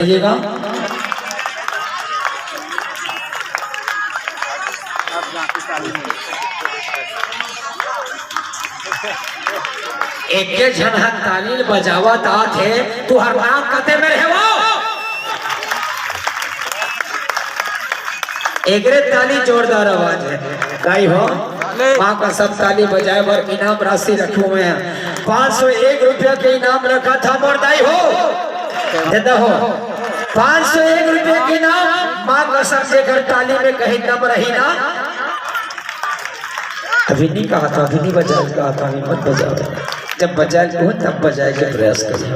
लीजिएगा। एक जन तालील बजावत आथे तू हर नाम कते में रहे एकरे ताली जोरदार आवाज है गाई हो माँ का सब ताली बजाए बर इनाम राशि रखू मैं 501 रुपया के इनाम रखा था मोरदाई हो देता हो 501 रुपये के इनाम माँ का सबसे घर ताली में कहीं कम रही ना। अभी नहीं कहा था अभी नहीं बजाए कहा था अभी मत बजाओ जब बजाए हो तब बजाए के प्रयास करो।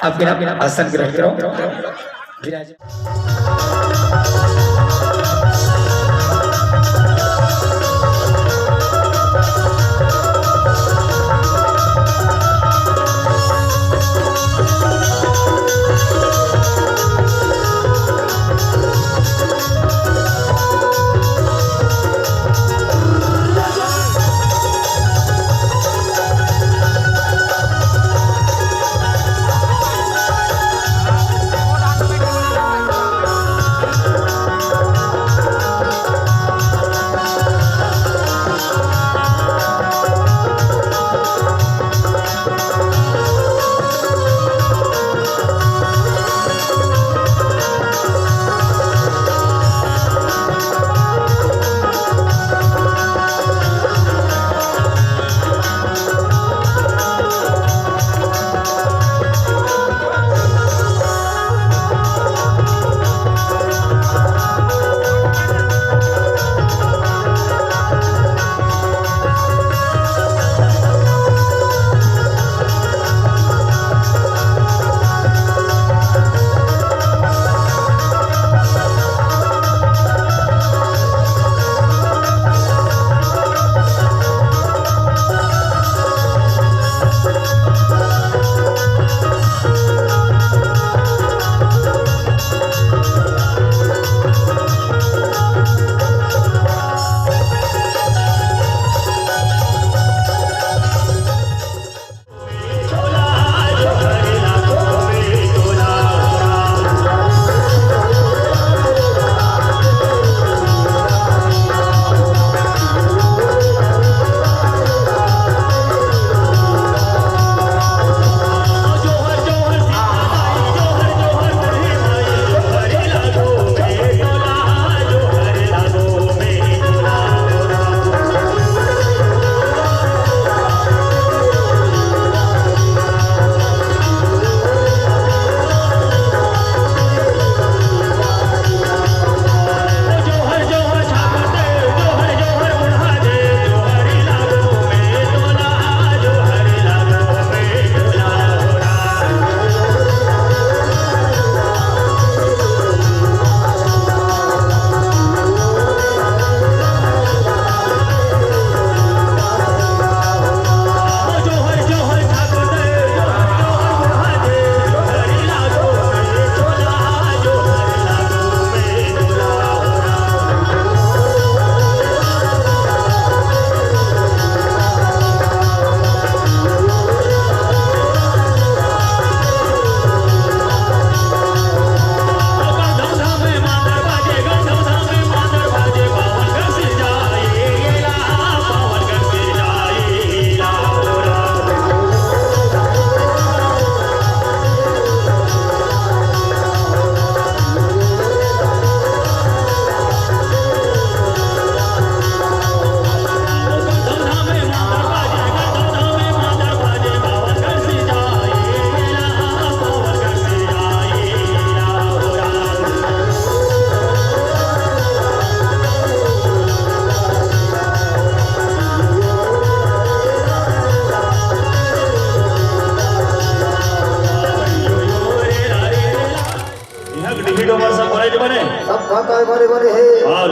अब फिर आसन ग्रहण करो।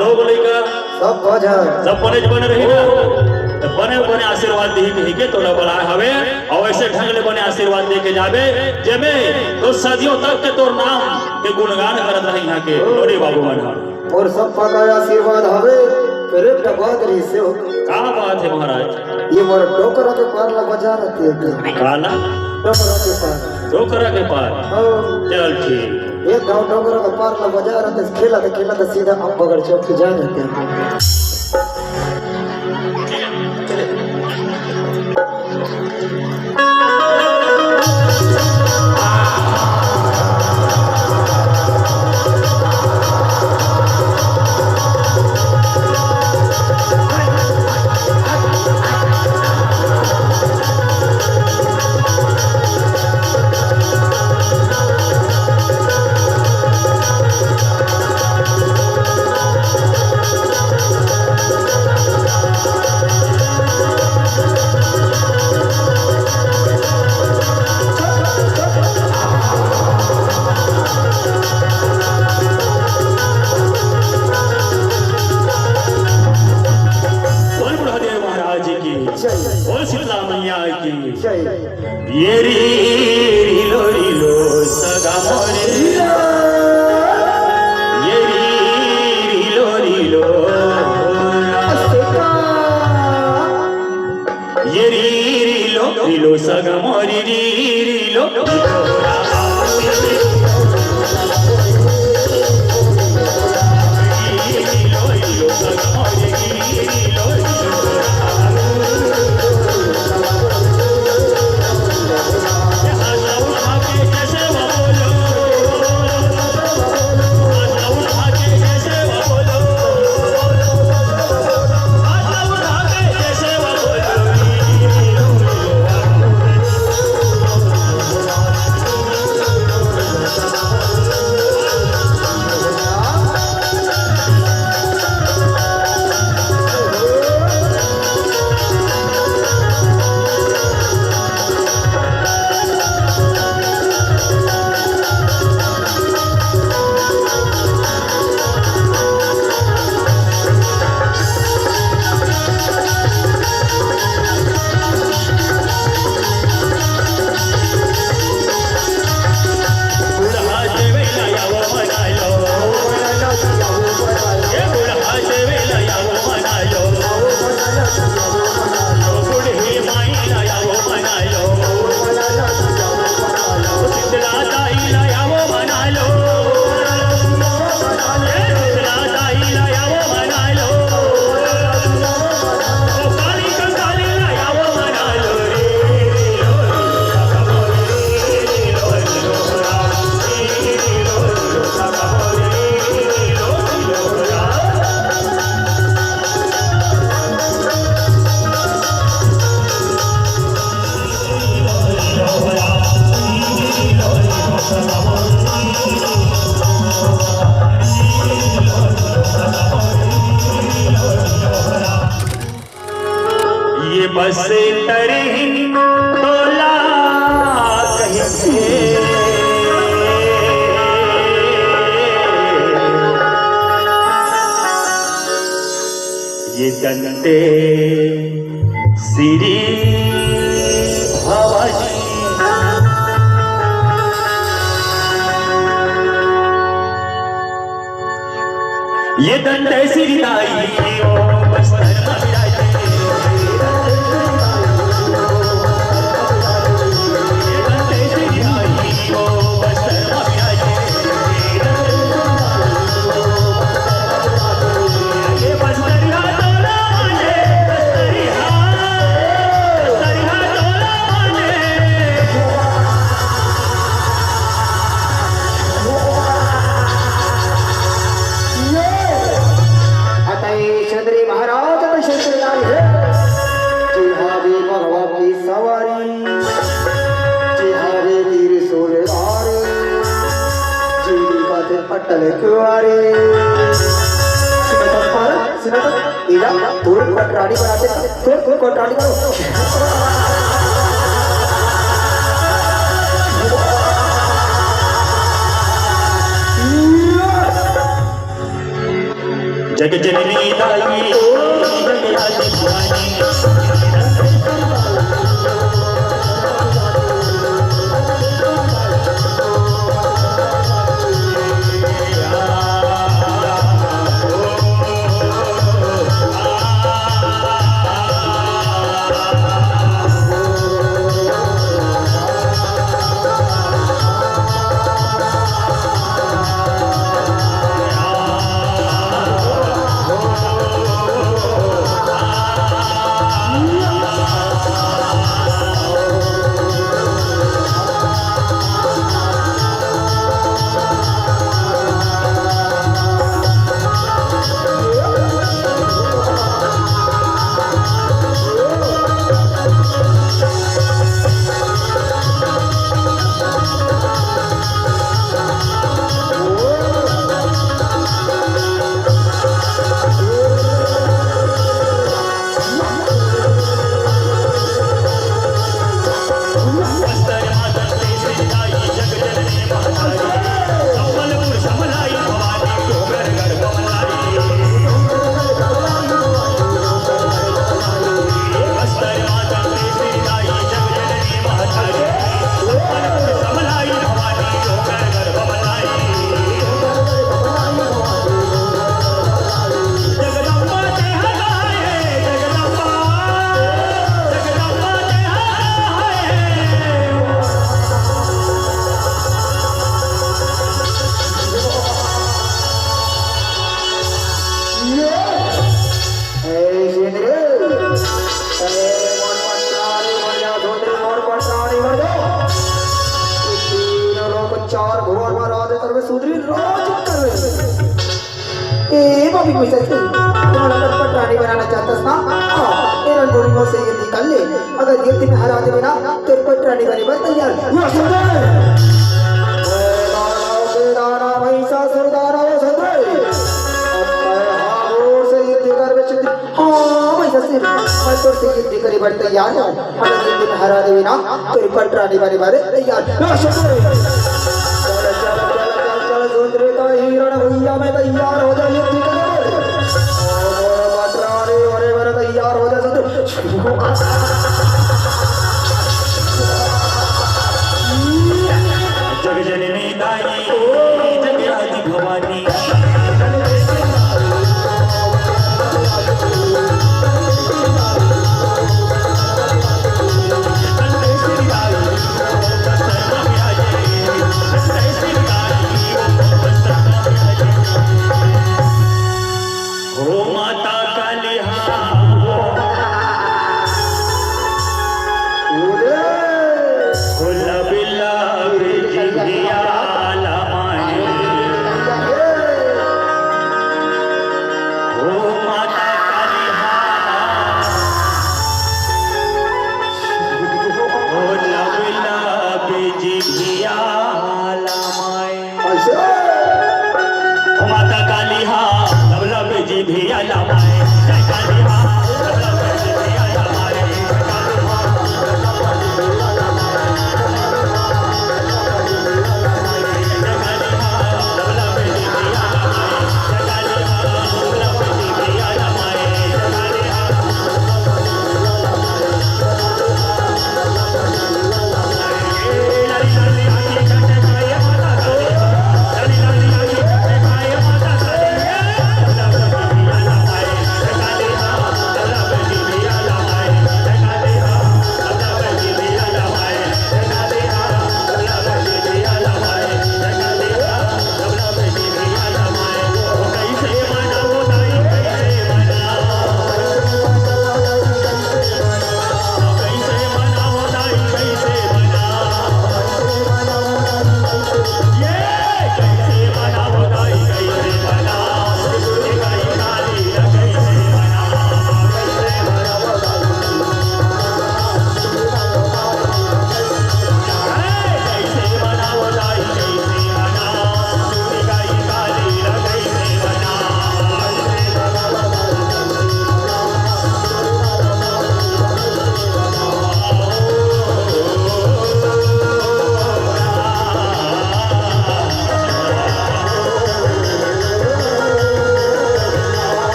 लोग लेकर सब बने रही ना तो बने आशीर्वाद दी के तोला बड़ा हवे और ऐसे ढंग ले बने आशीर्वाद दे के जावे जेमे तो सदियों तक के तोर नाम के गुणगान करत रही यहां के लोरी बाबू मन और सब का आशीर्वाद हवे करे टबाद रही से हो का बात है महाराज ये मोर डोकरा के पार ला बजा रहती है काला डोकरा के पार डोकरा के पार हो चल ठीक एक गांव डोंगर का पार ला बजा रहा था खेला था सीधा हम बगड़ चौक के जा रहे थे बोल बुढ़ादेव महाराज की बोल शीतला मैया की ये रीलो रीलो सगा मोरे ये रीलो रीलो ये रीलो रीलो सगा मोरे रीलो ये बस तरी तोला कहीं ये दंडे सिरी भवानी ये दंडे सिरी दाई ओ बस्तर पटल कुआरे इधर तोड़ कोटरानी बनाते तोड़ कोटरानी बनो जग जननी दाई जग आदि भवानी बार राज करवे सुधरी राज करवे ए बॉबी पैसा से तुम्हारा लटपट रानी बनाना चाहता था ए रंगों से ये निकल ले अगर ये दिन हरा दे ना तो पट रानी बने बस तैयार वो सुधर दाना पैसा सुरदारा वो सुधर और से ये दिगर में चित हां पैसा से मैं तो से ये दिगर बन तैयार है अगर ये दिन हरा दे ना तो पट रानी बने बारे तैयार वो सुधर चल सुंदरी तो हीरण भैया मैं तैयार हो जा युद्ध के लिए और बाटरानी ओरे वर तैयार हो जा सुंदर जग जननी दाई जग आदि भवानी माता काली हा लवला बेजी भिया लामाए जय काली हा लवला बेजी भिया लामाए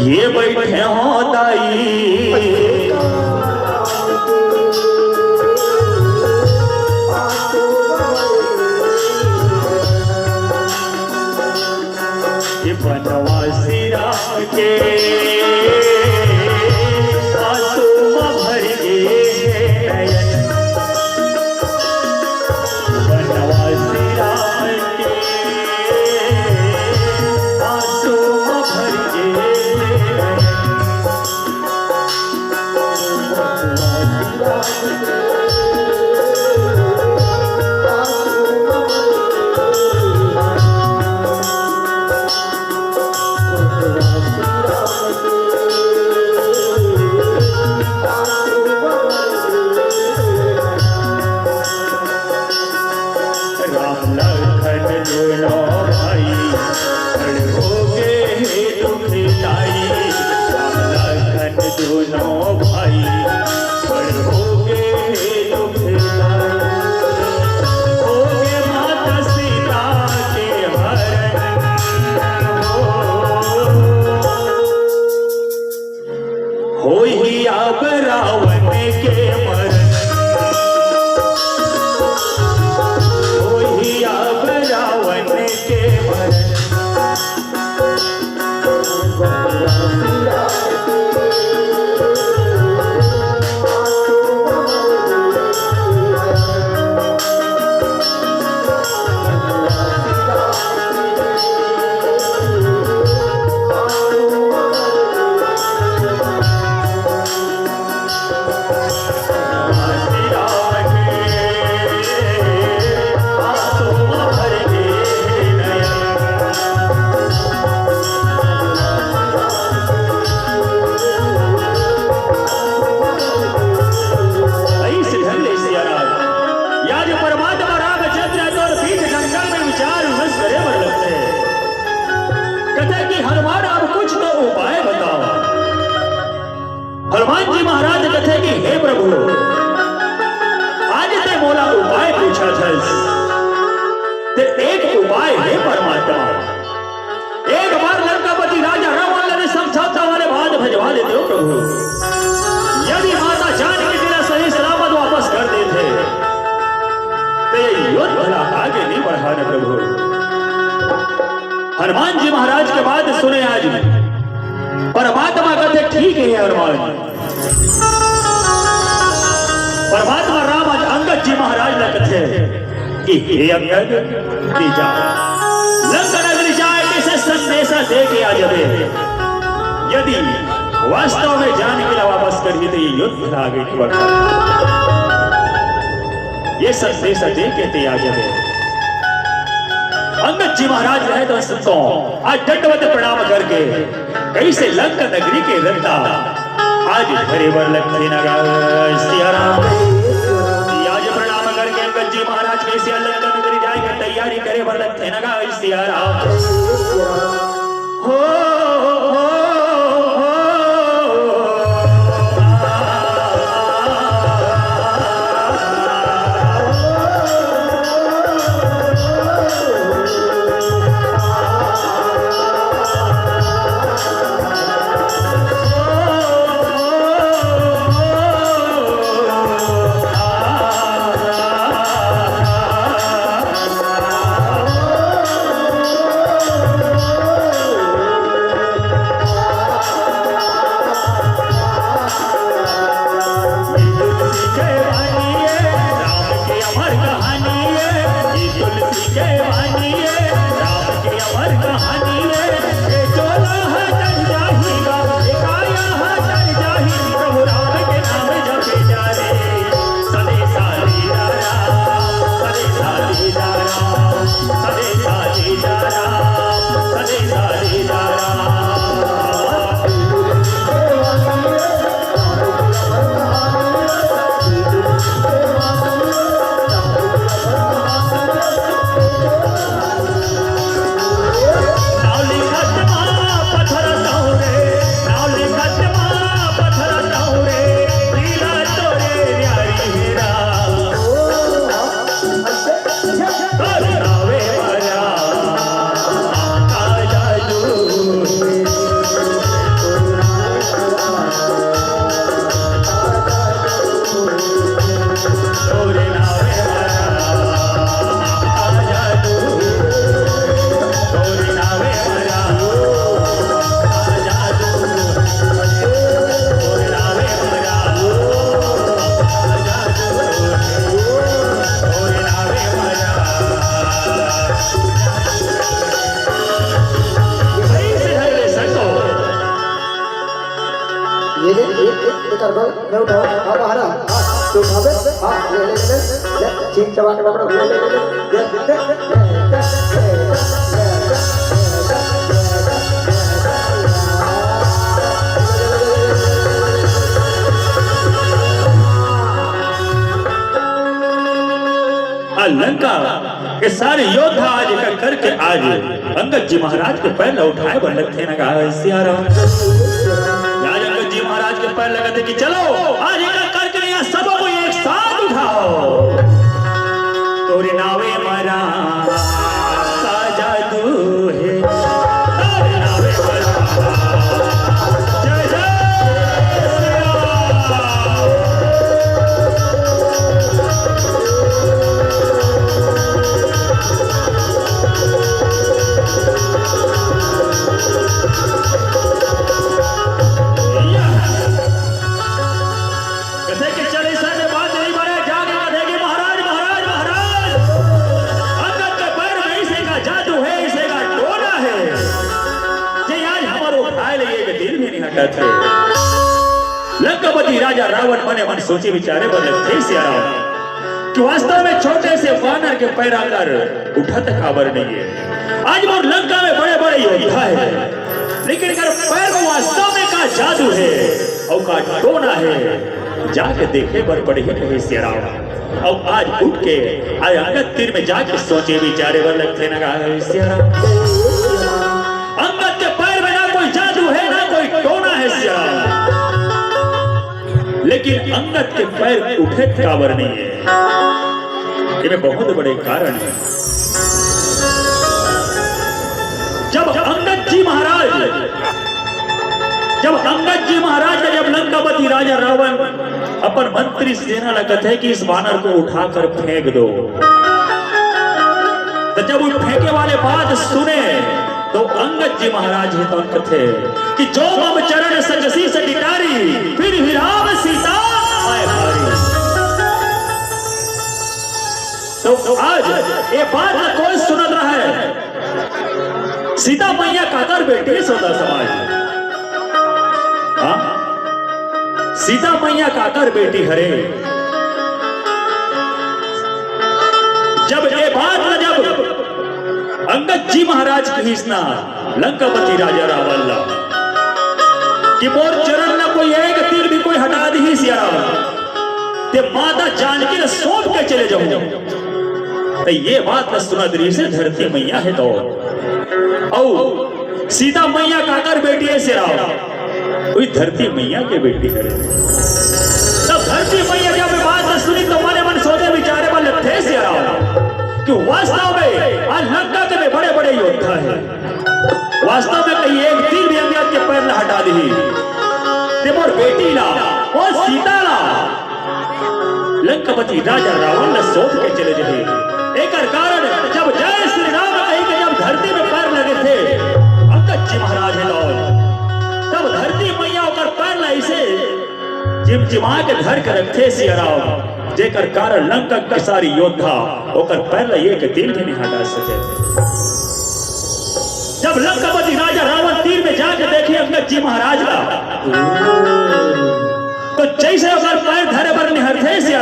ये बैठे हो दाई ये बनवासी राम के आंसू भर गए बनवासी राम के आंसू भर गए दोनों भाई बड़ हो गए प्रभु आज ते मोला उपाय पूछा था ते एक उपाय है परमात्मा एक बार लंकापति राजा रावण ने समझौता वाले बाद भजवा देते हो प्रभु यदि माता जानकी तेरा सही सलामत वापस कर देते तो ये युद्ध भला आगे नहीं बढ़ाने प्रभु। हनुमान जी महाराज के बाद सुने आज परमात्मा कहते ठीक है हनुमान परमात्मा राम आज अंगद जी महाराज ने कहते कि हे अंगद जा लंका नगरी जाए कैसे संदेशा दे के आ जावे यदि वास्तव में जाने के लिए वापस करिए तो ये युद्ध आगे की बढ़ा ये संदेशा दे के ते आ जावे। अंगद जी महाराज रहे तो संतों आज दंडवत प्रणाम करके कैसे लंका नगरी के रंता आज घरे वर लक्ष्मी नगर सिया राम आज प्रणाम करके अंगद जी महाराज कैसे लंका नगरी जाएंगे तैयारी करे वर लक्ष्मी नगर सिया राम हो मैं उठाओ हाँ बाहर हाँ तो उठावे हाँ ले चीन चबा के पकड़ो लंका के सारे योद्धा आज एक करके आज अंगद जी महाराज के पैर उठाए बर लगते ना कहा सिया राम आज अंगद जी महाराज के पैर लगाते कि चलो आज एक करके यहाँ सबको एक साथ उठाओ तोरे नावे मरा का जादू है तोरे नावे मरा जय जय लंकापति राजा रावण मने मन सोचे विचारे बदले थे सिया राम कि वास्तव में छोटे से वानर के पैर आकर उठत काबर नहीं है। आज मोर लंका में बड़े बड़े योद्धा है लेकिन कर पैर में वास्तव में का जादू है और का टोना है जाके देखे बर पड़े ही सिया राम। अब आज उठ के आज अंगद तीर में जाके सोचे विचारे बर लगते ना सिया राम अंगद के पैर में ना कोई जादू है ना कोई टोना है सिया राम। लेकिन अंगद के पैर उठे काबर नहीं है। इसमें बहुत बड़े कारण है। जब अंगद जी महाराज ने जब लंकापति राजा रावण अपन मंत्री सेना लगत है कि इस वानर को उठाकर फेंक दो, तो जब उन फेंके वाले बात सुने तो अंगद जी महाराज ही तो कथे कि जो मम चरण सजसी सटिटारी फिर ही राम सीता आए हारी। तो आज ये बात ना कोई सुन रहा है। सीता मैया काकर बेटी सौदा समाज, हाँ सीता मैया काकर बेटी हरे। जब ये बात न जब अंगद जी महाराज की हिस्ना लंकापति राजा रावण ला कि मोर चरण न कोई एक तीर भी कोई हटा दी सिया ते माता जानकी ने सौंप के चले जाऊं। तो ये बात न सुना दरी से धरती मैया है तो औ सीता मैया काकर बेटी है सिया कोई धरती मैया के बेटी है। तब धरती मैया जब बात न सुनी तो मने मन सोचे विचारे वाले थे सिया कि वास्तव में आज लंका के में बड़े बड़े योद्धा है। वास्तव में कहीं एक तीर भी अंगद के पैर न हटा दी ते मोर बेटी ला और सीता ला लंकापति राजा रावण ने सौंप के चले जाए। एक कारण जब जय श्री राम कही के जब धरती में पैर लगे थे अंगद जी महाराज है तब धरती मैया होकर पैर लाई से चिमचिमा के धर के रखे सिया राम जेकर कारण लंका के सारी योद्धा होकर पैर ये के तीर भी नहीं हटा सके। जब लंकापति राजा रावण तीर में जाकर देखे अंगद जी महाराज का तो जैसे अगर पैर धरे पर निहरते सिया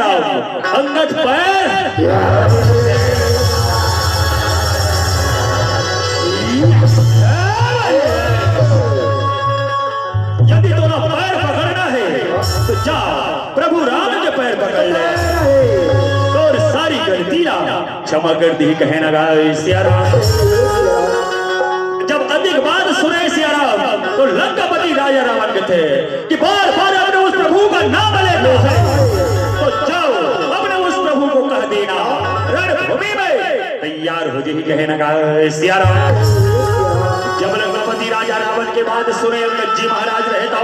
अंगद पैर यदि दोनों पैर पकड़ना है तो जा प्रभु राम के पैर पकड़ ले और सारी गलती क्षमा कर दी कहे ना सिया राम। जब अधिक बात सुने सिया राम तो लंकापति राजा रावण के थे कि बार बार अपने उस प्रभु का नाम लेते हैं तो जाओ अपने उस प्रभु को कह देना रणभूमि में तैयार हो जाए कहे ना सिया राम। जब लंकापति राजा रावण के बाद सुने अंगद जी महाराज रहता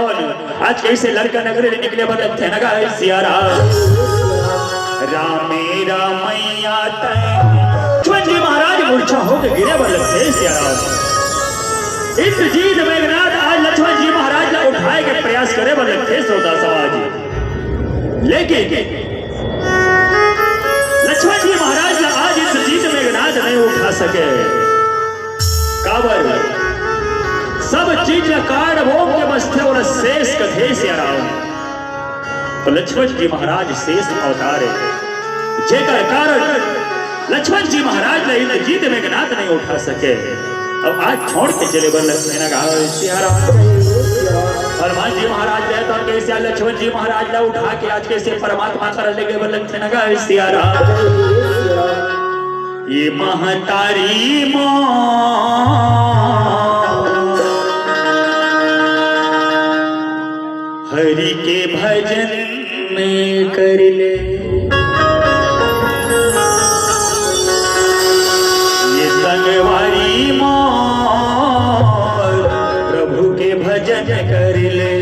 आज कैसे लड़का नगरी निकले बदल थे नगा सिया रामे रामैया लक्ष्मण जी महाराज मूर्छा होकर गिरे बदल थे सिया इंद्रजीत मेघनाथ आज लक्ष्मण जी महाराज ने उठाए के प्रयास करे बदल थे सौदा समाज। लेकिन लक्ष्मण जी महाराज ने आज इंद्रजीत मेघनाथ नहीं उठा सके काबर सब चीज का कारण वो के बस्ते और शेष कथे सिया राम। तो लक्ष्मण जी महाराज शेष अवतार है जेकर कारण लक्ष्मण जी महाराज ने इंद्रजीत मेघनाथ नहीं उठा सके और आज छोड़ के चले बन सिया राम। हनुमान जी महाराज ने तो कैसे लक्ष्मण जी महाराज ने उठा के आज कैसे परमात्मा कर लेके बन सिया राम। ये महतारी हरि के भजन में कर ले ये संगवारी मोर प्रभु के भजन कर ले।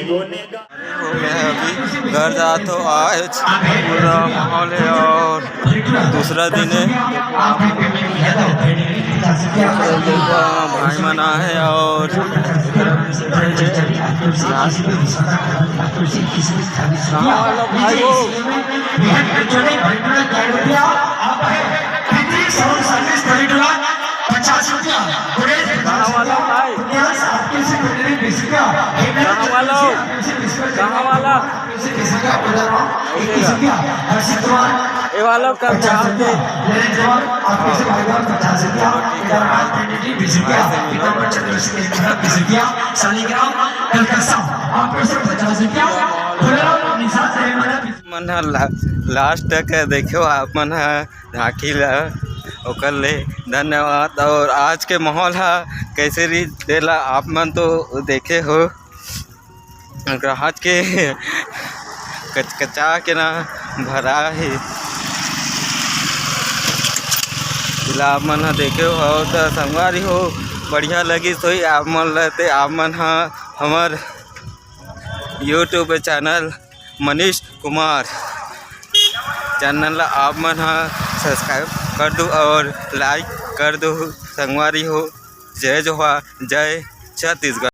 गोने का मैं अभी घर जा तो आज पूरा माहौल है और दूसरा दिन है भाई मना है और ये वाला का मन लास्ट तक देखो आप मन झांकी ला ओकर ले धन्यवाद। और आज के माहौल है कैसे री देला आप मन तो देखे हो आज के कचकचा के ना भरा है आप मन देखे हो तो संगवारी हो बढ़िया लगी तो आप मन रहते आप मन हमार YouTube channel Manish Kumar channel आप मन सब्सक्राइब कर दो और लाइक कर दो संगवारी हो। जय जोहार, जय छत्तीसगढ़।